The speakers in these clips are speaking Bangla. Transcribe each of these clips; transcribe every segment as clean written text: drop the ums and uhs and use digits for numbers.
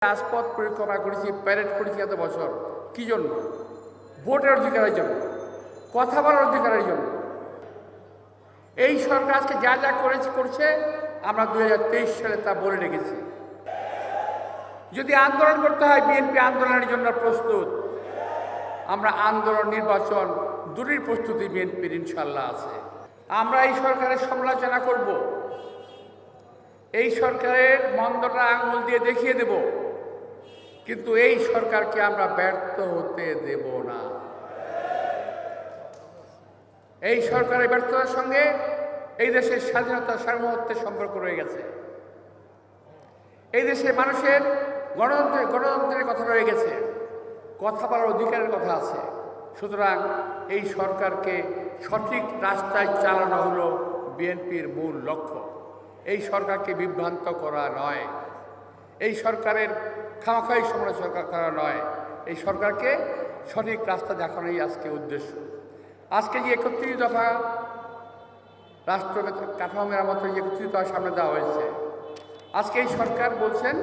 রাজপথ পরিক্রমা করেছি, প্যারেড করেছি এত বছর, কি জন্য? ভোটের অধিকারের জন্য, কথা বলার অধিকারের জন্য। এই সরকার আজকে যা যা করছে আমরা 2023 সালে তা বলে রেখেছি। যদি আন্দোলন করতে হয়, বিএনপি আন্দোলনের জন্য প্রস্তুত। আমরা আন্দোলন, নির্বাচন দুটির প্রস্তুতি বিএনপির ইনশাল্লাহ আছে। আমরা এই সরকারের সমালোচনা করব, এই সরকারের মন্দটা আঙুল দিয়ে দেখিয়ে দেব, কিন্তু এই সরকারকে আমরা ব্যর্থ হতে দেব না। এই সরকারের ব্যর্থতার সঙ্গে এই দেশের স্বাধীনতা সার্বভৌমত্বের সম্পর্ক রয়ে গেছে। এই দেশে মানুষের গণতন্ত্রের কথা রয়ে গেছে, কথা বলার অধিকারের কথা আছে। সুতরাং এই সরকারকে সঠিক রাস্তায় চালানো হলো বিএনপির মূল লক্ষ্য। এই সরকারকে বিভ্রান্ত করা নয়, এই সরকারের খামাখাই সমালোচনা করা নয়, এই সরকারকে সঠিক রাস্তা দেখানোই আজকে উদ্দেশ্য। আজকে যে 31 দফা রাষ্ট্র কাঠামো মেরামতের যে 31 দফা সামনে দেওয়া হয়েছে, আজকে এই সরকার বলছেন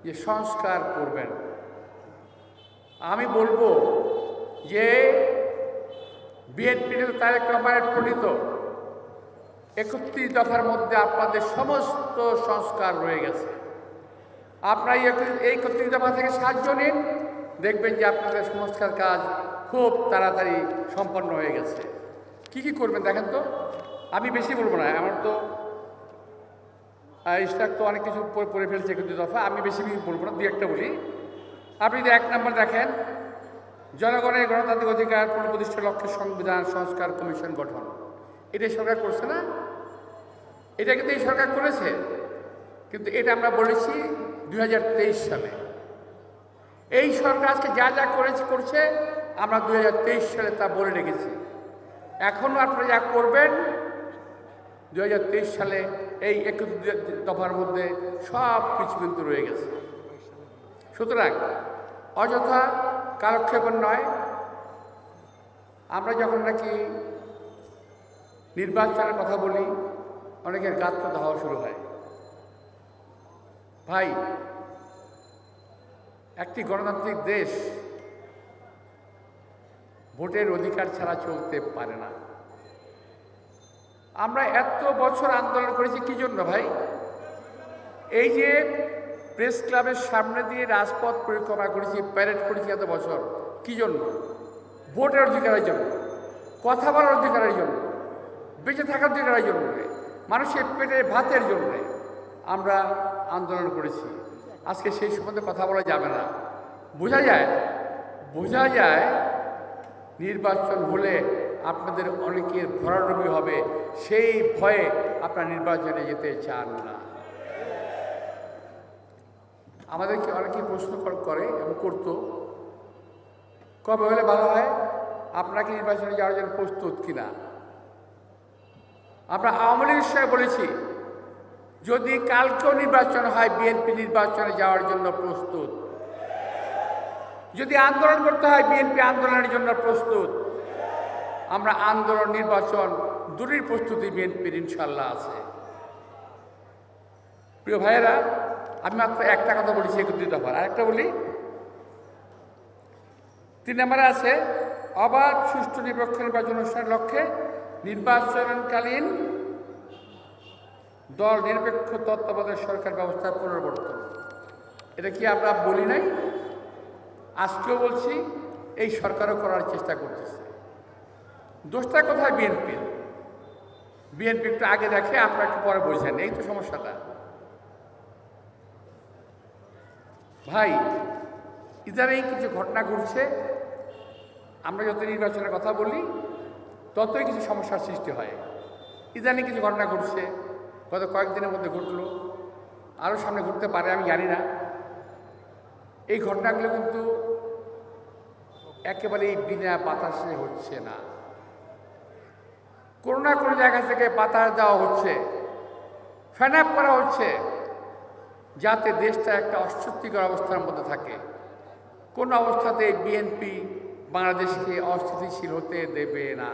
যে সংস্কার করবেন। আমি বলবো যে বিএনপি তারেক রহমানের প্রণীত 31 দফার মধ্যে আপনাদের সমস্ত সংস্কার রয়ে গেছে। আপনারা এই 31 দফা থেকে সাহায্য নিন, দেখবেন যে আপনাদের সংস্কার কাজ খুব তাড়াতাড়ি সম্পন্ন হয়ে গেছে। কি করবেন দেখেন তো, আমি বেশি বলবো না, আমার তো ইস্টাক তো অনেক কিছু পড়ে ফেলছে 31 দফা, আমি বেশি বলবো না, 2-1টা বলি। আপনি যদি 1 নম্বর দেখেন, জনগণের গণতান্ত্রিক অধিকার পুনঃপ্রতিষ্ঠার লক্ষ্যে সংবিধান সংস্কার কমিশন গঠন। এটা সরকার করছে না? এটা কিন্তু এই সরকার করেছে, কিন্তু এটা আমরা বলেছি 2023 সালে। এই সরকার আজকে যা যা করছে আমরা 2023 সালে তা বলে রেখেছি। এখনও আপনারা যা করবেন 2023 সালে এই 31 দফার মধ্যে সব কিছু কিন্তু রয়ে গেছে। সুতরাং অযথা কালক্ষেপণ নয়। আমরা যখন নাকি নির্বাচনের কথা বলি, অনেকের গাত্র ধাওয়া শুরু হয়। ভাই, একটি গণতান্ত্রিক দেশ ভোটের অধিকার ছাড়া চলতে পারে না। আমরা এত বছর আন্দোলন করেছি কি জন্য ভাই? এই যে প্রেস ক্লাবের সামনে দিয়ে রাজপথ পরিক্রমা করেছি, প্যারেড করেছি এত বছর, কি জন্য? ভোটের অধিকারের জন্য, কথা বলার অধিকারের জন্য, বেঁচে থাকার অধিকারের জন্য, মানুষের পেটের ভাতের জন্য আমরা আন্দোলন করেছি। আজকে সেই সম্বন্ধে কথা বলা যাবে না। বোঝা যায় নির্বাচন হলে আপনাদের অনেকের ভরাডুবি হবে, সেই ভয়ে আপনারা নির্বাচনে যেতে চান না। আমাদেরকে অনেকেই প্রশ্ন করে এবং করতো, কবে হলে ভালো হয়, আপনাকে নির্বাচনে যাওয়ার জন্য প্রস্তুত কিনা? আমরা আওয়ামী লীগের সঙ্গে বলেছি, যদি কালকেও নির্বাচন হয় বিএনপি নির্বাচনে যাওয়ার জন্য প্রস্তুত। যদি আন্দোলন করতে হয় বিএনপি আন্দোলনের জন্য প্রস্তুত। আমরা আন্দোলন, নির্বাচন দুটির প্রস্তুতি বিএনপির ইনশাল্লাহ আছে। প্রিয় ভাইয়েরা, আমি মাত্র একটা কথা বলেছি 31 দফার, আরেকটা বলি। 3 নম্বরে আছে অবাধ সুষ্ঠু নিরপেক্ষ নির্বাচন অনুষ্ঠানের লক্ষ্যে নির্বাচনকালীন দল নিরপেক্ষ তত্ত্বাবধায়ক সরকার ব্যবস্থার পুনর্বর্তন। এটা কি আমরা বলি নাই? আজকেও বলছি, এই সরকারও করার চেষ্টা করতেছে। দোষটা কোথায় বিএনপির? বিএনপি একটু আগে দেখে, আপনারা একটু পরে বোঝেন, এই তো সমস্যাটা। ভাই, ইদানিং কিছু ঘটনা ঘটছে, আমরা যত নির্বাচনের কথা বলি ততই কিছু সমস্যার সৃষ্টি হয়। ইদানিং কিছু ঘটনা ঘটছে, গত কয়েকদিনের মধ্যে ঘটলো, আরও সামনে ঘটতে পারে, আমি জানি না। এই ঘটনাগুলো কিন্তু একেবারেই বিনা বাতাসে হচ্ছে না, কোনো না কোনো জায়গা থেকে বাতাস দেওয়া হচ্ছে, ফ্যান আপ করা হচ্ছে, যাতে দেশটা একটা অস্বস্তিকর অবস্থার মধ্যে থাকে। কোন অবস্থাতে বিএনপি বাংলাদেশকে অস্থিতিশীল হতে দেবে না।